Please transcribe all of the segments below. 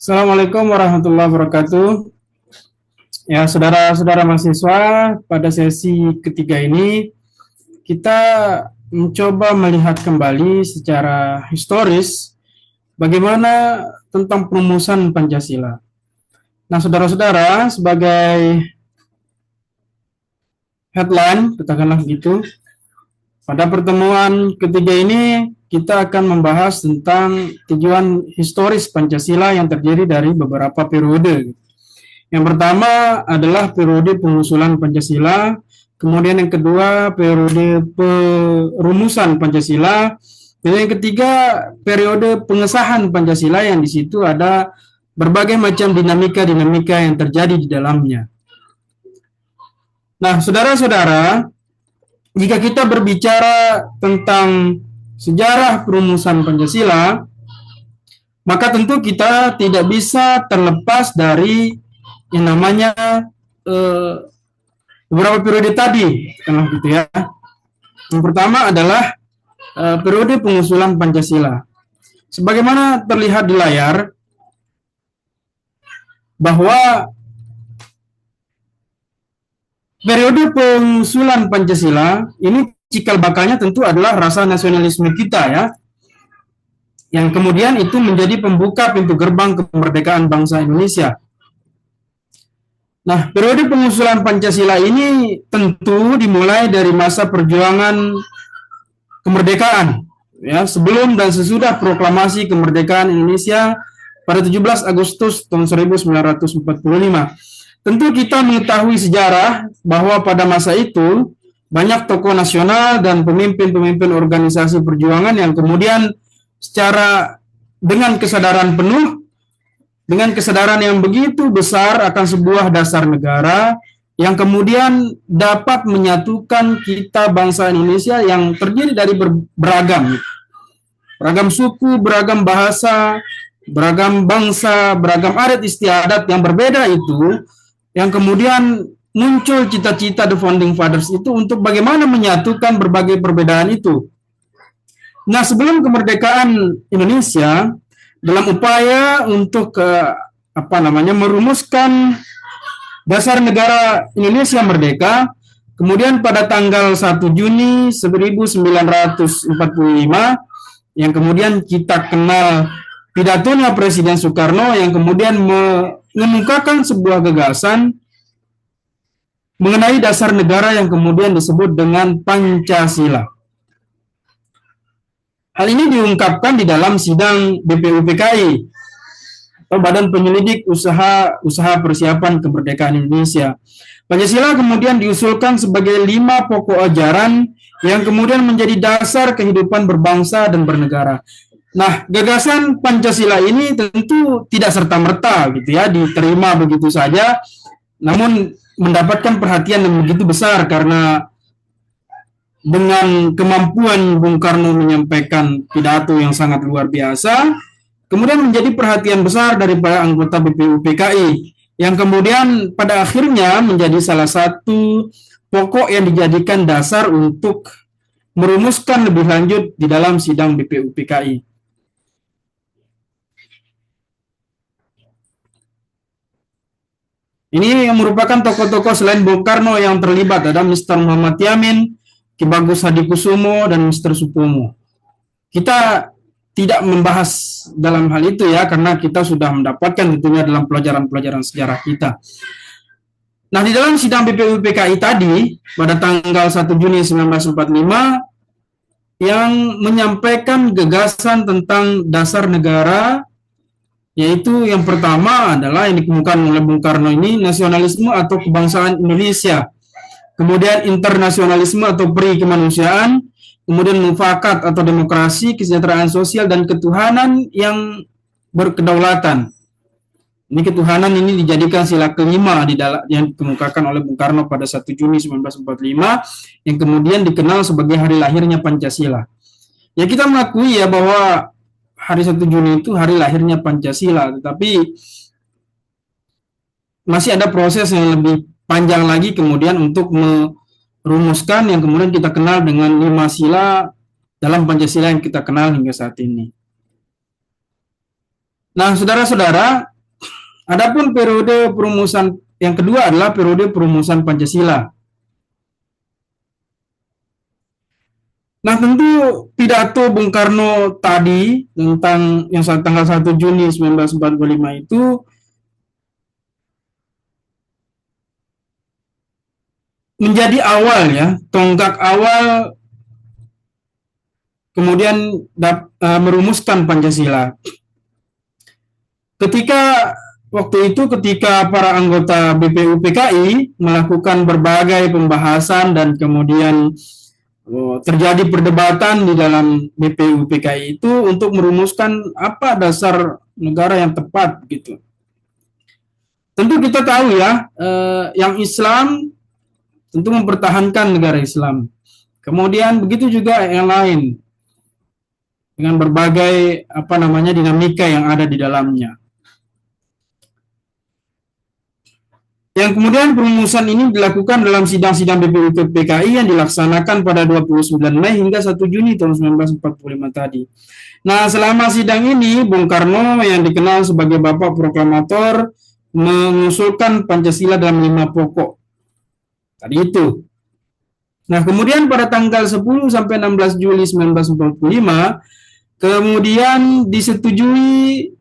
Assalamualaikum warahmatullahi wabarakatuh. Ya, saudara-saudara mahasiswa, pada sesi ketiga ini kita mencoba melihat kembali secara historis bagaimana tentang perumusan Pancasila. Nah, saudara-saudara, sebagai headline, katakanlah begitu, pada pertemuan ketiga ini kita akan membahas tentang tujuan historis Pancasila yang terdiri dari beberapa periode. Yang pertama adalah periode pengusulan Pancasila, kemudian yang kedua periode perumusan Pancasila, dan yang ketiga periode pengesahan Pancasila yang di situ ada berbagai macam dinamika-dinamika yang terjadi di dalamnya. Nah, saudara-saudara, jika kita berbicara tentang sejarah perumusan Pancasila, maka tentu kita tidak bisa terlepas dari yang namanya beberapa periode tadi, kan gitu ya. Yang pertama adalah periode pengusulan Pancasila. Sebagaimana terlihat di layar, bahwa periode pengusulan Pancasila ini cikal bakalnya tentu adalah rasa nasionalisme kita ya, yang kemudian itu menjadi pembuka pintu gerbang kemerdekaan bangsa Indonesia. Nah, periode pengusulan Pancasila ini tentu dimulai dari masa perjuangan kemerdekaan, ya, sebelum dan sesudah proklamasi kemerdekaan Indonesia pada 17 Agustus tahun 1945. Tentu kita mengetahui sejarah bahwa pada masa itu banyak tokoh nasional dan pemimpin-pemimpin organisasi perjuangan yang kemudian secara dengan kesadaran penuh, dengan kesadaran yang begitu besar akan sebuah dasar negara yang kemudian dapat menyatukan kita bangsa Indonesia yang terdiri dari beragam suku, beragam bahasa, beragam bangsa, beragam adat istiadat yang berbeda itu, yang kemudian muncul cita-cita The Founding Fathers itu untuk bagaimana menyatukan berbagai perbedaan itu. Nah, sebelum kemerdekaan Indonesia, dalam upaya untuk merumuskan dasar negara Indonesia merdeka, kemudian pada tanggal 1 Juni 1945 yang kemudian kita kenal pidatonya Presiden Soekarno yang kemudian mengemukakan sebuah gagasan mengenai dasar negara yang kemudian disebut dengan Pancasila. Hal ini diungkapkan di dalam sidang BPUPKI atau Badan Penyelidik Usaha Persiapan Kemerdekaan Indonesia. Pancasila kemudian diusulkan sebagai 5 pokok ajaran yang kemudian menjadi dasar kehidupan berbangsa dan bernegara. Nah, gagasan Pancasila ini tentu tidak serta-merta gitu ya diterima begitu saja, namun mendapatkan perhatian yang begitu besar karena dengan kemampuan Bung Karno menyampaikan pidato yang sangat luar biasa, kemudian menjadi perhatian besar dari para anggota BPUPKI, yang kemudian pada akhirnya menjadi salah satu pokok yang dijadikan dasar untuk merumuskan lebih lanjut di dalam sidang BPUPKI. Ini yang merupakan tokoh-tokoh selain Bung Karno yang terlibat, ada Mr. Muhammad Yamin, Ki Bagus Hadikusumo, dan Mr. Supomo. Kita tidak membahas dalam hal itu ya, karena kita sudah mendapatkan tentunya dalam pelajaran-pelajaran sejarah kita. Nah, di dalam sidang BPUPKI tadi, pada tanggal 1 Juni 1945, yang menyampaikan gagasan tentang dasar negara, yaitu yang pertama adalah yang dikemukakan oleh Bung Karno ini, nasionalisme atau kebangsaan Indonesia. Kemudian internasionalisme atau peri kemanusiaan, kemudian mufakat atau demokrasi, kesejahteraan sosial, dan ketuhanan yang berkedaulatan. Ini ketuhanan ini dijadikan sila kelima di dalam yang dikemukakan oleh Bung Karno pada 1 Juni 1945, yang kemudian dikenal sebagai hari lahirnya Pancasila. Ya, kita mengakui ya bahwa hari 1 Juni itu hari lahirnya Pancasila, tetapi masih ada proses yang lebih panjang lagi kemudian untuk merumuskan yang kemudian kita kenal dengan 5 sila dalam Pancasila yang kita kenal hingga saat ini. Nah, saudara-saudara, Adapun periode perumusan yang kedua adalah periode perumusan Pancasila. Nah, tentu pidato Bung Karno tadi tentang yang tanggal 1 Juni 1945 itu menjadi awal ya, tonggak awal kemudian merumuskan Pancasila. Ketika para anggota BPU PKI melakukan berbagai pembahasan dan kemudian terjadi perdebatan di dalam BPU PKI itu untuk merumuskan apa dasar negara yang tepat gitu. Tentu kita tahu ya, yang Islam tentu mempertahankan negara Islam. Kemudian begitu juga yang lain dengan berbagai dinamika yang ada di dalamnya. Yang kemudian perumusan ini dilakukan dalam sidang-sidang BPU PKI yang dilaksanakan pada 29 Mei hingga 1 Juni tahun 1945 tadi. Nah, selama sidang ini, Bung Karno yang dikenal sebagai Bapak Proklamator mengusulkan Pancasila dalam 5 pokok. Tadi itu. Nah, kemudian pada tanggal 10 sampai 16 Juli 1945, kemudian disetujui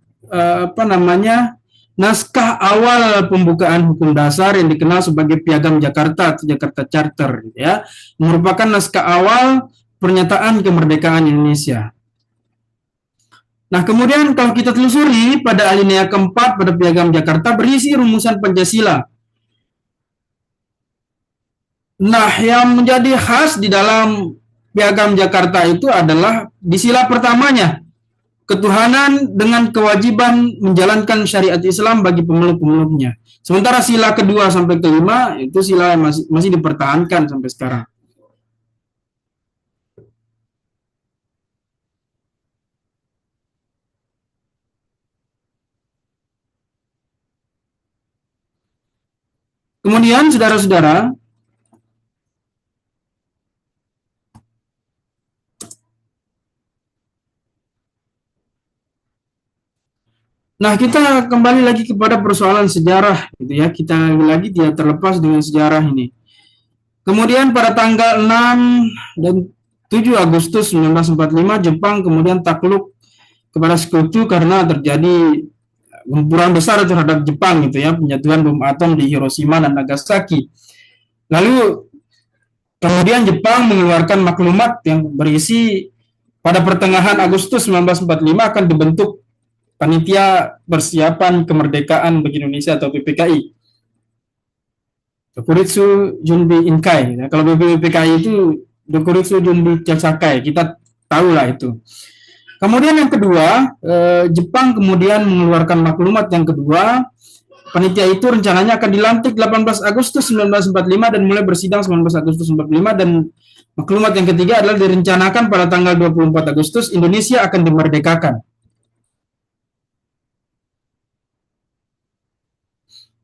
naskah awal pembukaan hukum dasar yang dikenal sebagai Piagam Jakarta atau Jakarta Charter, ya, merupakan naskah awal pernyataan kemerdekaan Indonesia. Nah, kemudian kalau kita telusuri pada alinea keempat pada Piagam Jakarta berisi rumusan Pancasila. Nah, yang menjadi khas di dalam Piagam Jakarta itu adalah di sila pertamanya, ketuhanan dengan kewajiban menjalankan syariat Islam bagi pemeluk-pemeluknya. Sementara sila kedua sampai kelima itu sila yang masih dipertahankan sampai sekarang. Kemudian saudara-saudara, nah, kita kembali lagi kepada persoalan sejarah, gitu ya. Kita lagi tidak terlepas dengan sejarah ini. Kemudian pada tanggal 6 dan 7 Agustus 1945, Jepang kemudian takluk kepada Sekutu karena terjadi gempuran besar terhadap Jepang, gitu ya, penjatuhan bom atom di Hiroshima dan Nagasaki. Lalu kemudian Jepang mengeluarkan maklumat yang berisi pada pertengahan Agustus 1945 akan dibentuk Panitia Persiapan Kemerdekaan bagi Indonesia atau PPKI. Dokuritsu Junbi Inkai. Nah, kalau PPKI itu Dokuritsu Junbi Chasakai. Kita tahu lah itu. Kemudian yang kedua, Jepang kemudian mengeluarkan maklumat yang kedua. Panitia itu rencananya akan dilantik 18 Agustus 1945 dan mulai bersidang 19 Agustus 1945, dan maklumat yang ketiga adalah direncanakan pada tanggal 24 Agustus Indonesia akan dimerdekakan.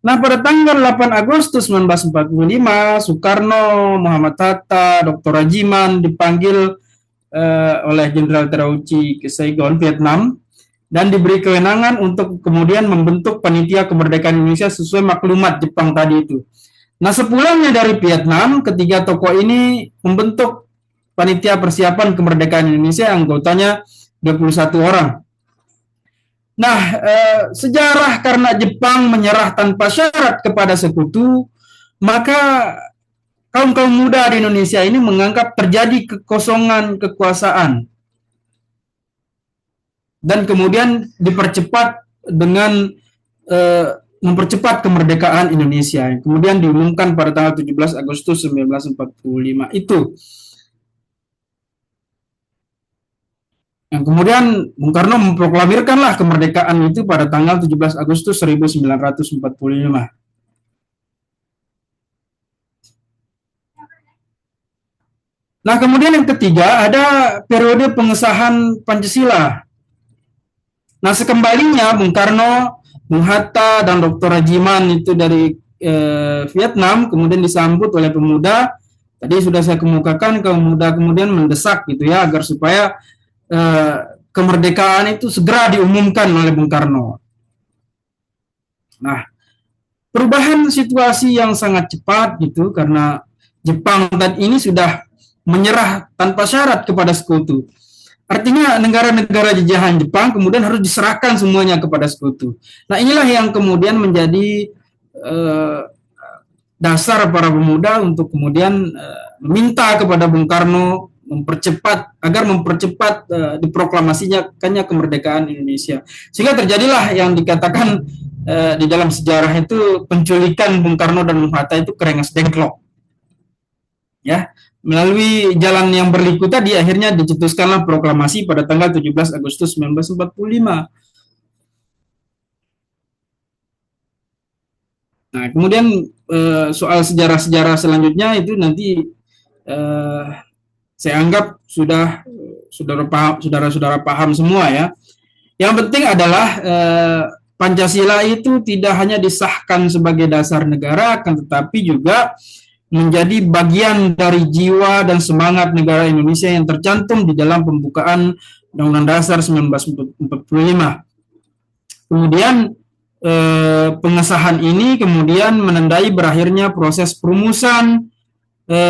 Nah, pada tanggal 8 Agustus 1945, Soekarno, Muhammad Hatta, Dr. Rajiman dipanggil oleh Jenderal Terauchi ke Saigon, Vietnam, dan diberi kewenangan untuk kemudian membentuk Panitia Kemerdekaan Indonesia sesuai maklumat Jepang tadi itu. Nah, sepulangnya dari Vietnam, ketiga tokoh ini membentuk Panitia Persiapan Kemerdekaan Indonesia, anggotanya 21 orang. Nah, sejarah karena Jepang menyerah tanpa syarat kepada Sekutu, maka kaum-kaum muda di Indonesia ini menganggap terjadi kekosongan kekuasaan. Dan kemudian dipercepat dengan mempercepat kemerdekaan Indonesia. Kemudian diumumkan pada tanggal 17 Agustus 1945 itu. Yang kemudian Bung Karno memproklamirkanlah kemerdekaan itu pada tanggal 17 Agustus 1945. Nah, kemudian yang ketiga ada periode pengesahan Pancasila. Nah, sekembalinya Bung Karno, Bung Hatta, dan Dr. Rajiman itu dari Vietnam kemudian disambut oleh pemuda. Tadi sudah saya kemukakan, pemuda kemudian mendesak gitu ya agar supaya kemerdekaan itu segera diumumkan oleh Bung Karno. Nah, perubahan situasi yang sangat cepat gitu karena Jepang tadi ini sudah menyerah tanpa syarat kepada sekutu. Artinya negara-negara jajahan Jepang kemudian harus diserahkan semuanya kepada sekutu. Nah, inilah yang kemudian menjadi eh, dasar para pemuda untuk kemudian meminta kepada Bung Karno mempercepat diproklamasinya kemerdekaan Indonesia. Sehingga terjadilah yang dikatakan di dalam sejarah itu penculikan Bung Karno dan Bung Hatta itu kerengas dengklok. Ya, melalui jalan yang berliku tadi akhirnya dicetuskanlah proklamasi pada tanggal 17 Agustus 1945. Nah, kemudian soal sejarah-sejarah selanjutnya itu nanti saya anggap sudah saudara-saudara paham semua ya. Yang penting adalah Pancasila itu tidak hanya disahkan sebagai dasar negara, akan tetapi juga menjadi bagian dari jiwa dan semangat negara Indonesia yang tercantum di dalam pembukaan Undang-Undang Dasar 1945. Kemudian pengesahan ini kemudian menandai berakhirnya proses perumusan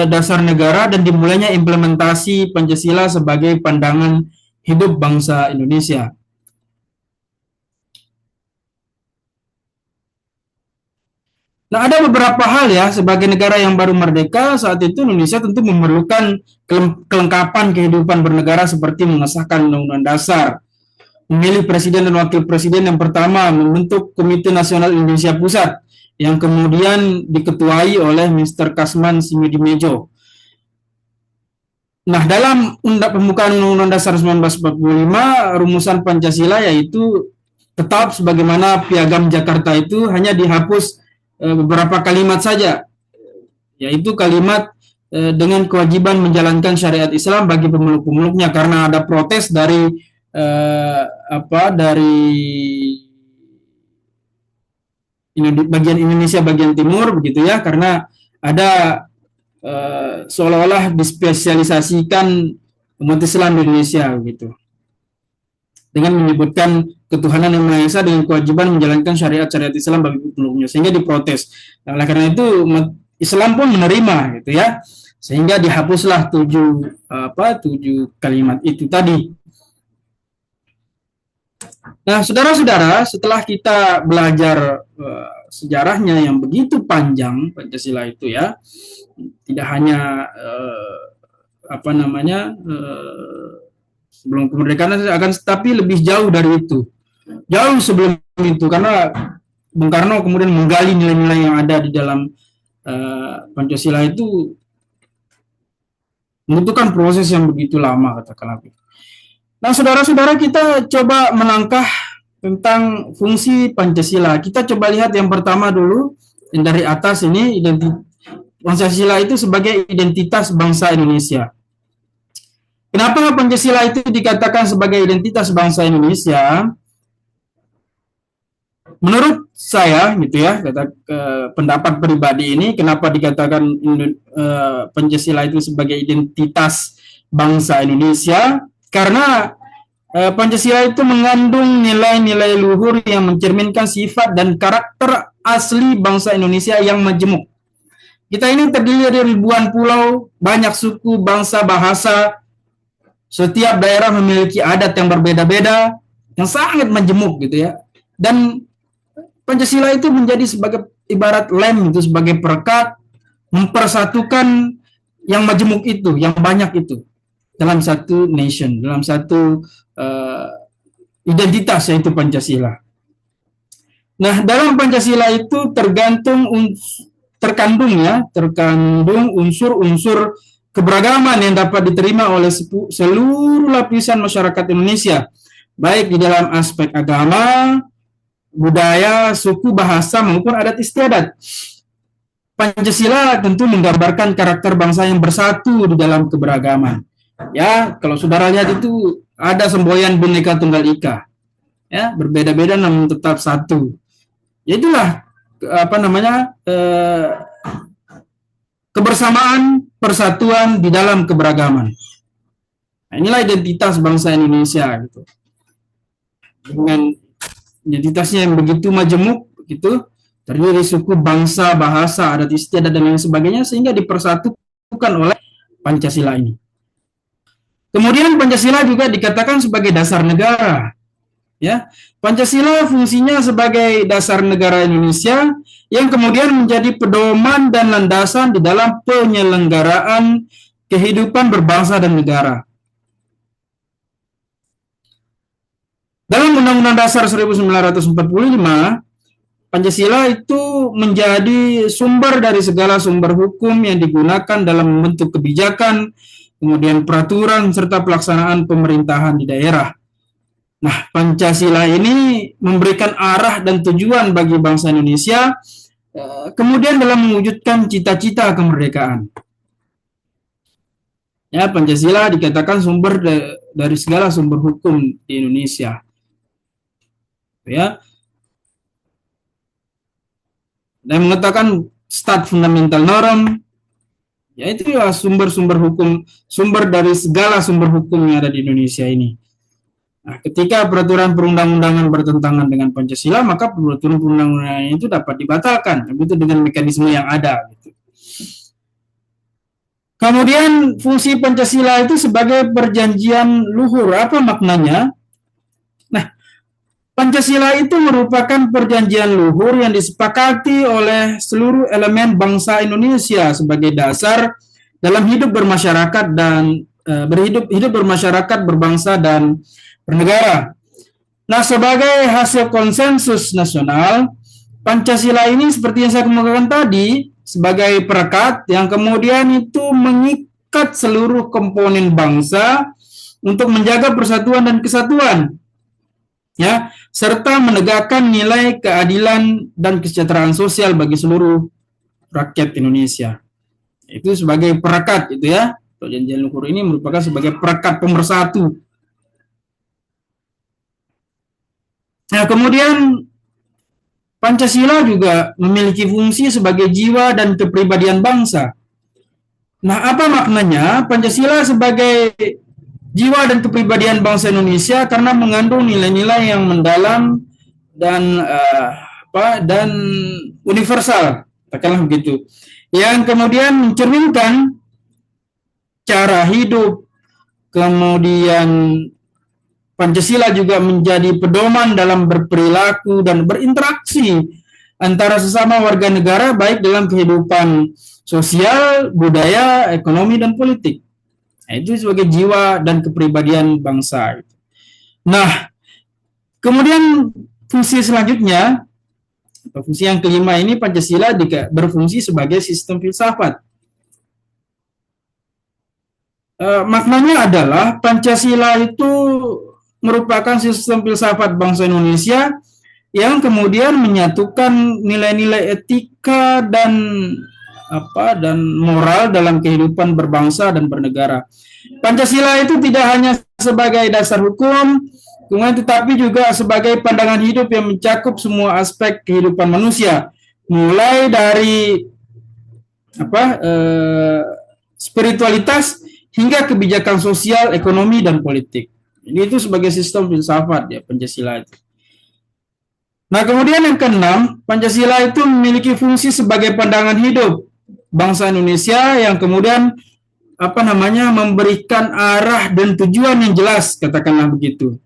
dasar negara dan dimulainya implementasi Pancasila sebagai pandangan hidup bangsa Indonesia. Nah, ada beberapa hal ya, sebagai negara yang baru merdeka, saat itu Indonesia tentu memerlukan kelengkapan kehidupan bernegara seperti mengesahkan Undang-Undang Dasar, memilih presiden dan wakil presiden yang pertama, membentuk Komite Nasional Indonesia Pusat, yang kemudian diketuai oleh Mr. Kasman Simidimejo. Nah, dalam pembukaan Undang-Undang Dasar 1945, rumusan Pancasila yaitu tetap sebagaimana Piagam Jakarta itu hanya dihapus beberapa kalimat saja, yaitu kalimat dengan kewajiban menjalankan syariat Islam bagi pemeluk-pemeluknya, karena ada protes dari bagian Indonesia bagian timur begitu ya, karena ada seolah-olah dispesialisasikan umat Islam di Indonesia begitu, dengan menyebutkan ketuhanan yang Maha Esa dengan kewajiban menjalankan syariat-syariat Islam bagi pemeluknya, sehingga diprotes. Nah, oleh karena itu Islam pun menerima gitu ya, sehingga dihapuslah 7 kalimat itu tadi. Nah, saudara-saudara, setelah kita belajar sejarahnya yang begitu panjang Pancasila itu ya, tidak hanya sebelum kemerdekaan akan, tapi lebih jauh dari itu. Jauh sebelum itu, karena Bung Karno kemudian menggali nilai-nilai yang ada di dalam Pancasila itu membutuhkan proses yang begitu lama, katakanlah. Nah, saudara-saudara, kita coba melangkah tentang fungsi Pancasila. Kita coba lihat yang pertama dulu, yang dari atas ini, Pancasila itu sebagai identitas bangsa Indonesia. Kenapa Pancasila itu dikatakan sebagai identitas bangsa Indonesia? Menurut saya, gitu ya, pendapat pribadi ini, kenapa dikatakan Pancasila itu sebagai identitas bangsa Indonesia? Karena Pancasila itu mengandung nilai-nilai luhur yang mencerminkan sifat dan karakter asli bangsa Indonesia yang majemuk. Kita ini terdiri dari ribuan pulau, banyak suku, bangsa, bahasa. Setiap daerah memiliki adat yang berbeda-beda, yang sangat majemuk gitu ya. Dan Pancasila itu menjadi sebagai ibarat lem itu, sebagai perekat, mempersatukan yang majemuk itu, yang banyak itu, dalam satu nation, dalam satu identitas, yaitu Pancasila. Nah, dalam Pancasila itu terkandung unsur-unsur keberagaman yang dapat diterima oleh seluruh lapisan masyarakat Indonesia, baik di dalam aspek agama, budaya, suku, bahasa, maupun adat istiadat. Pancasila tentu menggambarkan karakter bangsa yang bersatu di dalam keberagaman. Ya, kalau saudara lihat itu ada semboyan Bhinneka Tunggal Ika. Ya, berbeda-beda namun tetap satu. Ya, itulah kebersamaan, persatuan di dalam keberagaman. Nah, inilah identitas bangsa Indonesia gitu. Dengan identitasnya yang begitu majemuk, gitu, terdiri dari suku, bangsa, bahasa, adat istiadat dan lain sebagainya, sehingga dipersatukan oleh Pancasila ini. Kemudian Pancasila juga dikatakan sebagai dasar negara. Ya, Pancasila fungsinya sebagai dasar negara Indonesia yang kemudian menjadi pedoman dan landasan di dalam penyelenggaraan kehidupan berbangsa dan negara. Dalam Undang-Undang Dasar 1945, Pancasila itu menjadi sumber dari segala sumber hukum yang digunakan dalam membentuk kebijakan, kemudian peraturan, serta pelaksanaan pemerintahan di daerah. Nah, Pancasila ini memberikan arah dan tujuan bagi bangsa Indonesia, kemudian dalam mewujudkan cita-cita kemerdekaan. Ya, Pancasila dikatakan sumber dari segala sumber hukum di Indonesia. Ya, dan mengatakan stat fundamental norm, yaitu ya sumber-sumber hukum, sumber dari segala sumber hukum yang ada di Indonesia ini. Nah, ketika peraturan perundang-undangan bertentangan dengan Pancasila, maka peraturan perundang-undangan itu dapat dibatalkan, begitu dengan mekanisme yang ada. Gitu. Kemudian fungsi Pancasila itu sebagai perjanjian luhur, apa maknanya? Nah, Pancasila itu merupakan perjanjian luhur yang disepakati oleh seluruh elemen bangsa Indonesia sebagai dasar dalam hidup bermasyarakat dan hidup bermasyarakat, berbangsa dan bernegara. Nah, sebagai hasil konsensus nasional, Pancasila ini seperti yang saya kemukakan tadi, sebagai perekat yang kemudian itu mengikat seluruh komponen bangsa untuk menjaga persatuan dan kesatuan, ya, serta menegakkan nilai keadilan dan kesejahteraan sosial bagi seluruh rakyat Indonesia. Itu sebagai perekat, itu ya. Perjanjian luhur ini merupakan sebagai perekat pemersatu. Nah, kemudian Pancasila juga memiliki fungsi sebagai jiwa dan kepribadian bangsa. Nah, apa maknanya Pancasila sebagai jiwa dan kepribadian bangsa Indonesia? Karena mengandung nilai-nilai yang mendalam dan dan universal, katakanlah begitu, yang kemudian mencerminkan cara hidup. Kemudian Pancasila juga menjadi pedoman dalam berperilaku dan berinteraksi antara sesama warga negara, baik dalam kehidupan sosial, budaya, ekonomi, dan politik. Nah, itu sebagai jiwa dan kepribadian bangsa. Nah, kemudian fungsi selanjutnya, atau fungsi yang kelima ini, Pancasila berfungsi sebagai sistem filsafat. Maknanya adalah Pancasila itu merupakan sistem filsafat bangsa Indonesia yang kemudian menyatukan nilai-nilai etika dan moral dalam kehidupan berbangsa dan bernegara. Pancasila itu tidak hanya sebagai dasar hukum, tetapi juga sebagai pandangan hidup yang mencakup semua aspek kehidupan manusia, mulai dari spiritualitas hingga kebijakan sosial, ekonomi, dan politik. Jadi itu sebagai sistem filsafat ya Pancasila itu. Nah, kemudian yang keenam, Pancasila itu memiliki fungsi sebagai pandangan hidup bangsa Indonesia yang kemudian memberikan arah dan tujuan yang jelas, katakanlah begitu.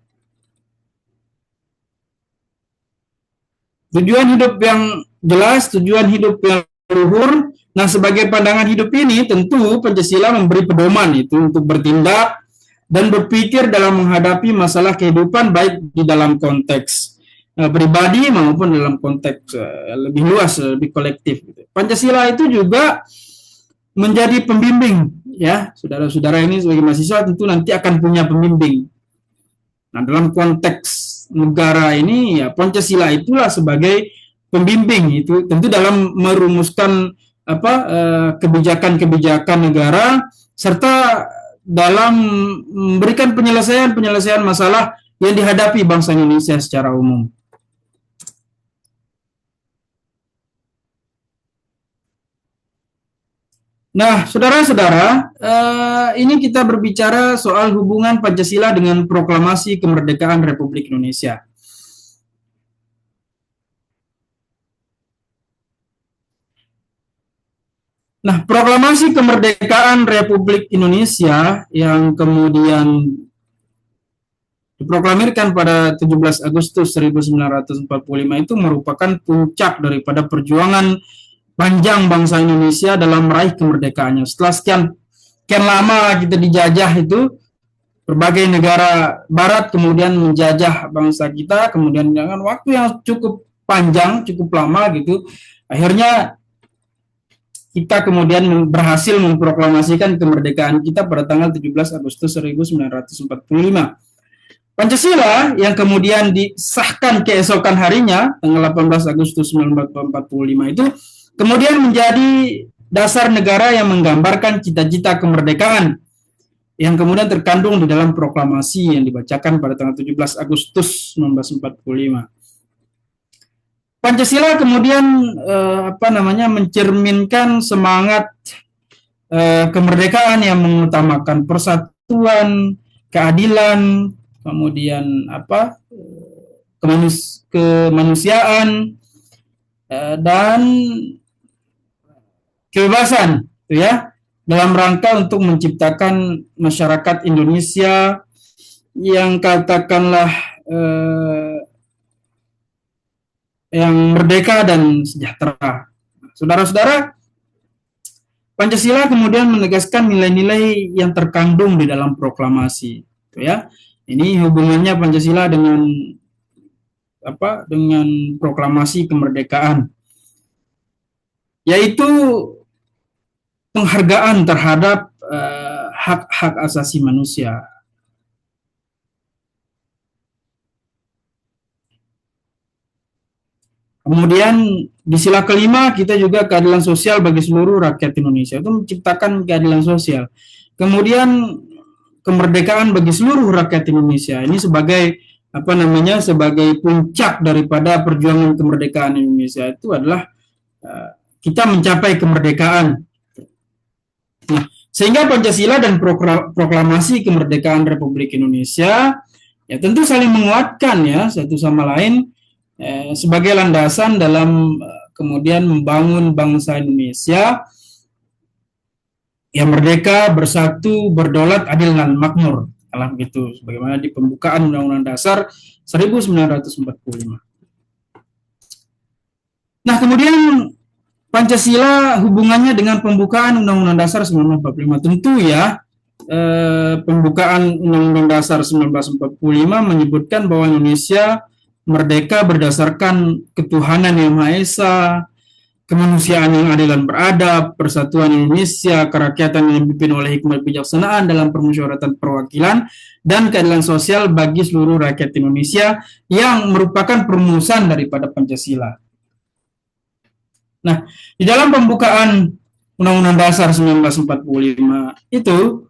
Tujuan hidup yang jelas, tujuan hidup yang luhur. Nah, sebagai pandangan hidup ini tentu Pancasila memberi pedoman itu untuk bertindak dan berpikir dalam menghadapi masalah kehidupan, baik di dalam konteks pribadi maupun dalam konteks lebih luas, lebih kolektif. Pancasila itu juga menjadi pembimbing, ya, saudara-saudara ini sebagai mahasiswa tentu nanti akan punya pembimbing. Nah, dalam konteks negara ini, ya Pancasila itulah sebagai pembimbing itu, tentu dalam merumuskan kebijakan-kebijakan negara serta dalam memberikan penyelesaian masalah yang dihadapi bangsa Indonesia secara umum. Nah, saudara-saudara, ini kita berbicara soal hubungan Pancasila dengan Proklamasi Kemerdekaan Republik Indonesia. Nah, proklamasi kemerdekaan Republik Indonesia yang kemudian diproklamirkan pada 17 Agustus 1945 itu merupakan puncak daripada perjuangan panjang bangsa Indonesia dalam meraih kemerdekaannya. Setelah sekian lama kita dijajah itu, berbagai negara barat kemudian menjajah bangsa kita, kemudian dengan waktu yang cukup panjang, cukup lama gitu, akhirnya kita kemudian berhasil memproklamasikan kemerdekaan kita pada tanggal 17 Agustus 1945. Pancasila yang kemudian disahkan keesokan harinya, tanggal 18 Agustus 1945 itu, kemudian menjadi dasar negara yang menggambarkan cita-cita kemerdekaan yang kemudian terkandung di dalam proklamasi yang dibacakan pada tanggal 17 Agustus 1945. Pancasila kemudian mencerminkan semangat kemerdekaan yang mengutamakan persatuan, keadilan, kemudian kemanusiaan dan kebebasan, gitu ya, dalam rangka untuk menciptakan masyarakat Indonesia yang katakanlah yang merdeka dan sejahtera. Saudara-saudara, Pancasila kemudian menegaskan nilai-nilai yang terkandung di dalam proklamasi, gitu ya. Ini hubungannya Pancasila dengan proklamasi kemerdekaan, yaitu penghargaan terhadap hak-hak asasi manusia. Kemudian di sila kelima kita juga keadilan sosial bagi seluruh rakyat Indonesia, itu menciptakan keadilan sosial. Kemudian kemerdekaan bagi seluruh rakyat Indonesia, ini sebagai sebagai puncak daripada perjuangan kemerdekaan Indonesia itu adalah kita mencapai kemerdekaan. Nah, sehingga Pancasila dan proklamasi kemerdekaan Republik Indonesia ya tentu saling menguatkan ya satu sama lain sebagai landasan dalam kemudian membangun bangsa Indonesia yang merdeka, bersatu, berdaulat, adil dan makmur. Dalam gitu, sebagaimana di pembukaan Undang-Undang Dasar 1945. Nah, kemudian Pancasila hubungannya dengan pembukaan Undang-Undang Dasar 1945. Tentu ya, pembukaan Undang-Undang Dasar 1945 menyebutkan bahwa Indonesia merdeka berdasarkan ketuhanan yang Maha Esa, kemanusiaan yang adil dan beradab, persatuan Indonesia, kerakyatan yang dipimpin oleh hikmat bijaksanaan dalam permusyawaratan perwakilan, dan keadilan sosial bagi seluruh rakyat Indonesia yang merupakan perumusan daripada Pancasila. Nah, di dalam pembukaan Undang-Undang Dasar 1945 itu,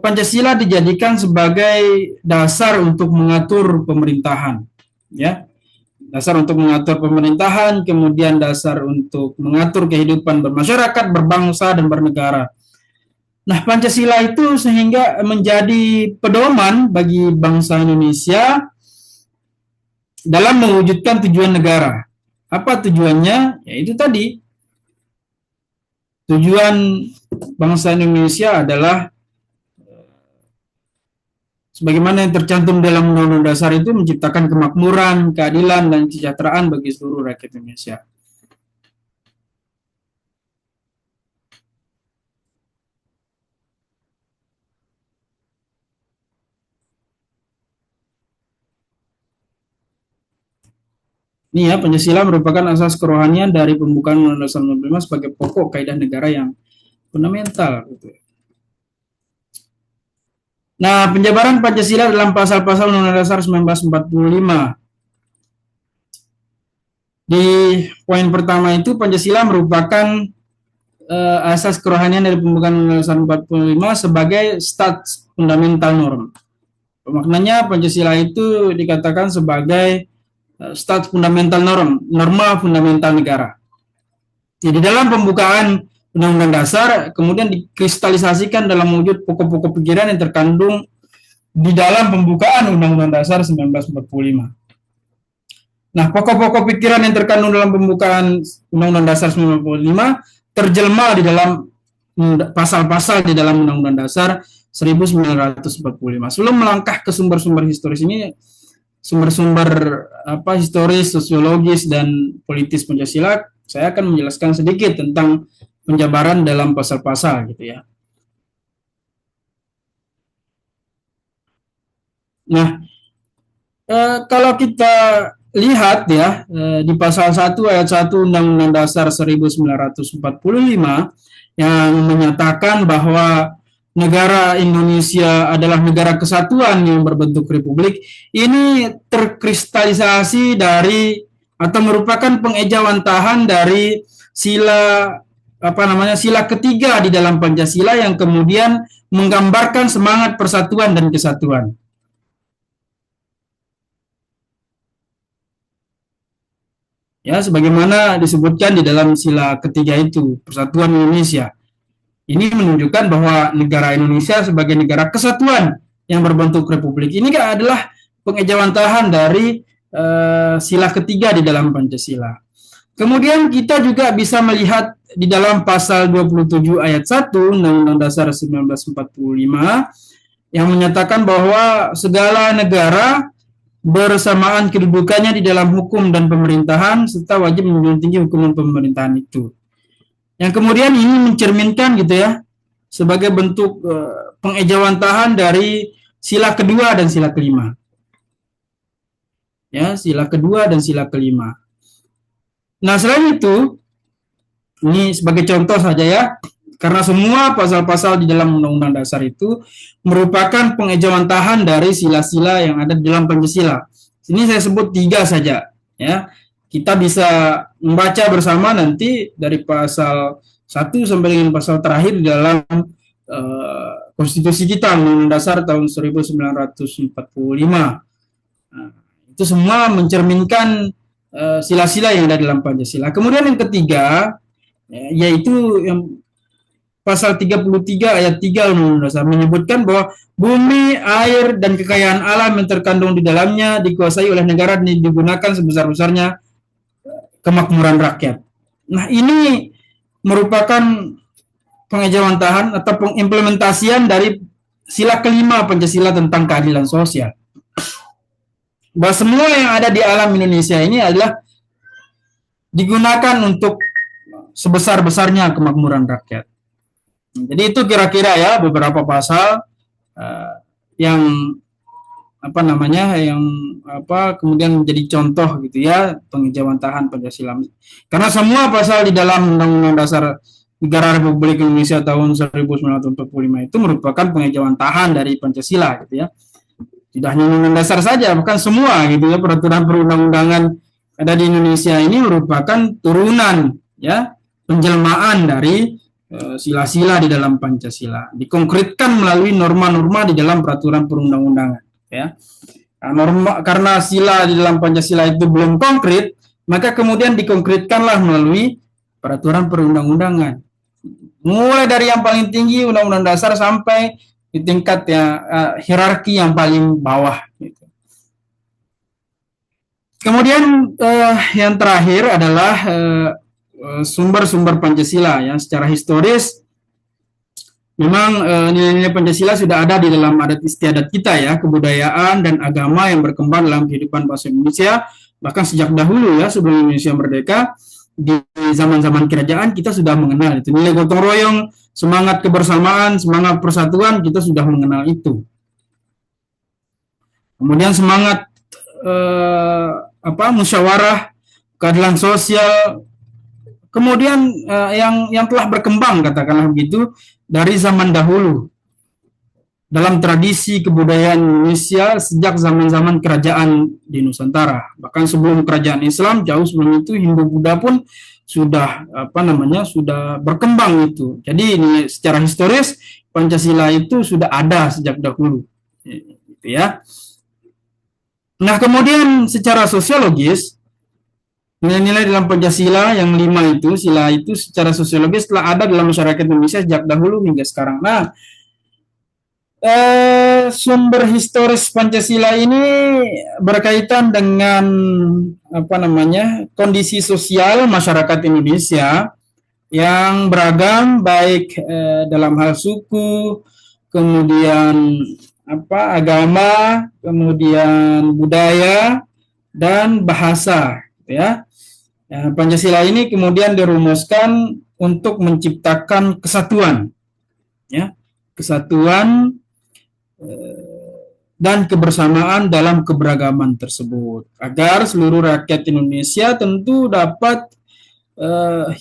Pancasila dijadikan sebagai dasar untuk mengatur pemerintahan. Ya, dasar untuk mengatur pemerintahan, kemudian dasar untuk mengatur kehidupan bermasyarakat, berbangsa, dan bernegara. Nah, Pancasila itu sehingga menjadi pedoman bagi bangsa Indonesia dalam mewujudkan tujuan negara. Apa tujuannya? Ya itu tadi. Tujuan bangsa Indonesia adalah sebagaimana yang tercantum dalam Undang-Undang Dasar itu menciptakan kemakmuran, keadilan, dan kesejahteraan bagi seluruh rakyat Indonesia. Ini ya, Pancasila merupakan asas kerohanian dari pembukaan Undang-Undang Dasar 1945 sebagai pokok kaidah negara yang fundamental. Nah, penjabaran Pancasila dalam pasal-pasal Undang-Undang Dasar 1945. Di poin pertama itu, Pancasila merupakan asas kerohanian dari pembukaan Undang-Undang Dasar 1945 sebagai stats fundamental norm. Maknanya Pancasila itu dikatakan sebagai stats fundamental norm, norma fundamental negara. Jadi dalam pembukaan Undang-Undang Dasar kemudian dikristalisasikan dalam wujud pokok-pokok pikiran yang terkandung di dalam pembukaan Undang-Undang Dasar 1945. Nah, pokok-pokok pikiran yang terkandung dalam pembukaan Undang-Undang Dasar 1945 terjelma di dalam pasal-pasal di dalam Undang-Undang Dasar 1945. Sebelum melangkah ke sumber-sumber historis ini, sumber-sumber historis, sosiologis, dan politis Pancasila, saya akan menjelaskan sedikit tentang penjabaran dalam pasal-pasal gitu ya. Nah, kalau kita lihat ya, di pasal 1 ayat 1 Undang-Undang Dasar 1945 yang menyatakan bahwa negara Indonesia adalah negara kesatuan yang berbentuk republik, ini terkristalisasi dari atau merupakan pengejawantahan dari sila sila ketiga di dalam Pancasila yang kemudian menggambarkan semangat persatuan dan kesatuan. Ya, sebagaimana disebutkan di dalam sila ketiga itu, Persatuan Indonesia. Ini menunjukkan bahwa negara Indonesia sebagai negara kesatuan yang berbentuk republik ini adalah pengejawantahan dari sila ketiga di dalam Pancasila. Kemudian kita juga bisa melihat di dalam pasal 27 ayat 1 Undang-Undang Dasar 1945 yang menyatakan bahwa segala negara bersamaan kedudukannya di dalam hukum dan pemerintahan serta wajib menjunjung tinggi hukum dan pemerintahan itu. Yang kemudian ini mencerminkan gitu ya, sebagai bentuk pengejawantahan dari sila kedua dan sila kelima. Ya, sila kedua dan sila kelima. Nah, selain itu, ini sebagai contoh saja ya, karena semua pasal-pasal di dalam Undang-Undang Dasar itu merupakan pengejawantahan dari sila-sila yang ada di dalam Pancasila. Ini saya sebut 3 saja, ya. Kita bisa membaca bersama nanti dari pasal 1 sampai dengan pasal terakhir di dalam konstitusi kita, Undang-Undang Dasar tahun 1945. Nah, itu semua mencerminkan sila-sila yang ada dalam Pancasila. Kemudian yang ketiga, yaitu yang pasal 33 ayat 3 Undang-Undang Dasar menyebutkan bahwa bumi, air, dan kekayaan alam yang terkandung di dalamnya dikuasai oleh negara dan digunakan sebesar-besarnya kemakmuran rakyat. Nah, ini merupakan pengejawantahan atau pengimplementasian dari sila kelima Pancasila tentang keadilan sosial. Bahwa semua yang ada di alam Indonesia ini adalah digunakan untuk sebesar-besarnya kemakmuran rakyat. Jadi itu kira-kira ya beberapa pasal yang kemudian menjadi contoh gitu ya pengejawantahan Pancasila. Karena semua pasal di dalam Undang-Undang Dasar Negara Republik Indonesia tahun 1945 itu merupakan pengejawantahan dari Pancasila gitu ya. Tidak hanya Undang-Undang Dasar saja, bahkan semua gitu ya peraturan perundang-undangan ada di Indonesia ini merupakan turunan ya penjelmaan dari sila-sila di dalam Pancasila, dikonkretkan melalui norma-norma di dalam peraturan perundang-undangan. Ya, nah, karena sila di dalam Pancasila itu belum konkret, maka kemudian dikonkretkanlah melalui peraturan perundang-undangan. Mulai dari yang paling tinggi Undang-Undang Dasar sampai di tingkat hierarki yang paling bawah. Gitu. Kemudian yang terakhir adalah sumber-sumber Pancasila ya secara historis. Memang nilai-nilai Pancasila sudah ada di dalam adat istiadat kita ya, kebudayaan dan agama yang berkembang dalam kehidupan bangsa Indonesia, bahkan sejak dahulu ya sebelum Indonesia merdeka, di zaman-zaman kerajaan kita sudah mengenal itu. Nilai gotong royong, semangat kebersamaan, semangat persatuan kita sudah mengenal itu. Kemudian semangat musyawarah, keadilan sosial, kemudian yang telah berkembang katakanlah begitu dari zaman dahulu dalam tradisi kebudayaan Indonesia sejak zaman-zaman kerajaan di Nusantara. Bahkan sebelum kerajaan Islam, jauh sebelum itu Hindu-Buddha pun sudah sudah berkembang itu. Jadi ini secara historis Pancasila itu sudah ada sejak dahulu. Gitu ya. Nah, kemudian secara sosiologis nilai-nilai dalam Pancasila yang 5 itu, sila itu secara sosiologis telah ada dalam masyarakat Indonesia sejak dahulu hingga sekarang. Nah, sumber historis Pancasila ini berkaitan dengan kondisi sosial masyarakat Indonesia yang beragam, baik dalam hal suku, kemudian agama, kemudian budaya dan bahasa, gitu ya. Pancasila ini kemudian dirumuskan untuk menciptakan kesatuan, ya, kesatuan dan kebersamaan dalam keberagaman tersebut, agar seluruh rakyat Indonesia tentu dapat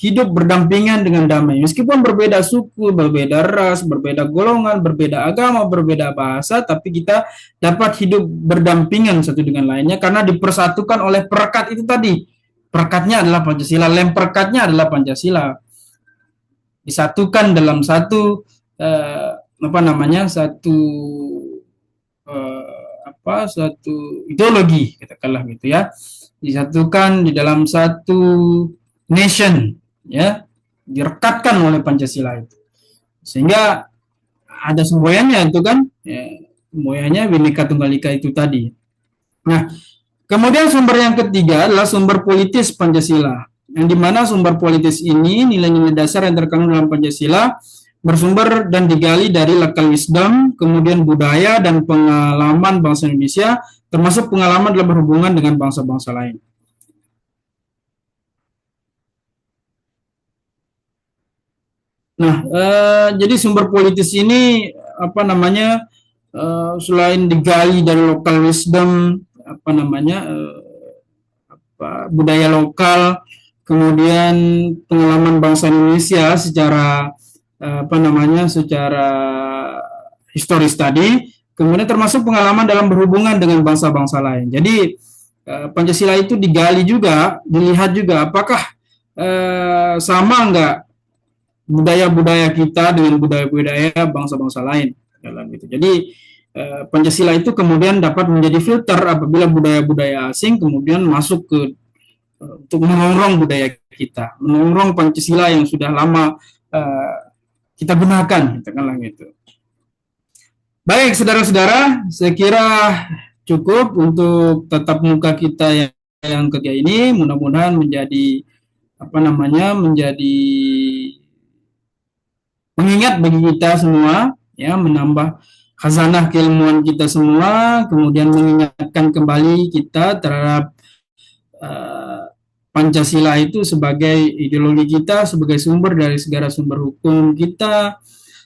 hidup berdampingan dengan damai, meskipun berbeda suku, berbeda ras, berbeda golongan, berbeda agama, berbeda bahasa, tapi kita dapat hidup berdampingan satu dengan lainnya karena dipersatukan oleh perekat itu tadi. Perekatnya adalah Pancasila, lem perekatnya adalah Pancasila, disatukan dalam satu satu satu ideologi, katakanlah gitu ya, disatukan di dalam satu nation, ya, direkatkan oleh Pancasila itu, sehingga ada semboyannya itu kan, ya, semboyannya Bhinneka Tunggal Ika itu tadi. Nah, kemudian sumber yang ketiga adalah sumber politis Pancasila, yang dimana sumber politis ini, nilai-nilai dasar yang terkandung dalam Pancasila, bersumber dan digali dari local wisdom, kemudian budaya dan pengalaman bangsa Indonesia, termasuk pengalaman dalam berhubungan dengan bangsa-bangsa lain. Nah, jadi sumber politis ini selain digali dari local wisdom, budaya lokal, kemudian pengalaman bangsa Indonesia secara secara historis tadi, kemudian termasuk pengalaman dalam berhubungan dengan bangsa-bangsa lain. Jadi Pancasila itu digali juga, dilihat juga apakah sama enggak budaya-budaya kita dengan budaya-budaya bangsa-bangsa lain dalam itu. Jadi Pancasila itu kemudian dapat menjadi filter apabila budaya-budaya asing kemudian masuk ke untuk mengongrong budaya kita, mengongrong Pancasila yang sudah lama kita gunakan, katakanlah gitu. Baik, saudara-saudara, saya kira cukup untuk tatap muka kita yang ketiga ini. Mudah-mudahan menjadi menjadi mengingat bagi kita semua, ya, menambah khazanah keilmuan kita semua, kemudian mengingatkan kembali kita terhadap Pancasila itu sebagai ideologi kita, sebagai sumber dari segala sumber hukum kita,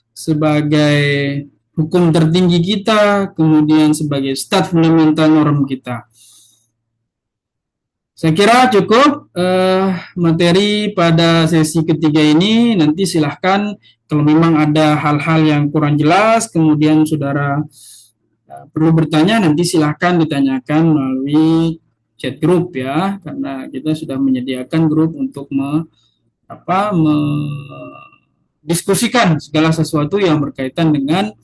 sebagai hukum tertinggi kita, kemudian sebagai stat fundamental norm kita. Saya kira cukup materi pada sesi ketiga ini. Nanti silahkan kalau memang ada hal-hal yang kurang jelas, kemudian saudara perlu bertanya, nanti silahkan ditanyakan melalui chat grup ya, karena kita sudah menyediakan grup untuk mendiskusikan segala sesuatu yang berkaitan dengan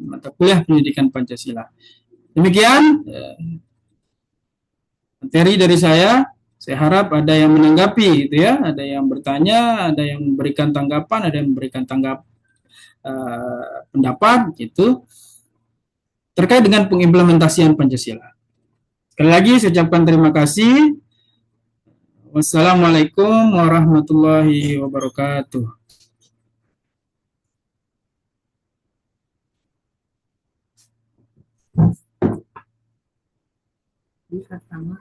mata kuliah pendidikan Pancasila. Demikian materi dari saya. Saya harap ada yang menanggapi, gitu ya, ada yang bertanya, ada yang memberikan tanggapan, ada yang memberikan pendapat, gitu, terkait dengan pengimplementasian Pancasila. Sekali lagi saya ucapkan terima kasih. Wassalamualaikum warahmatullahi wabarakatuh. Pertama,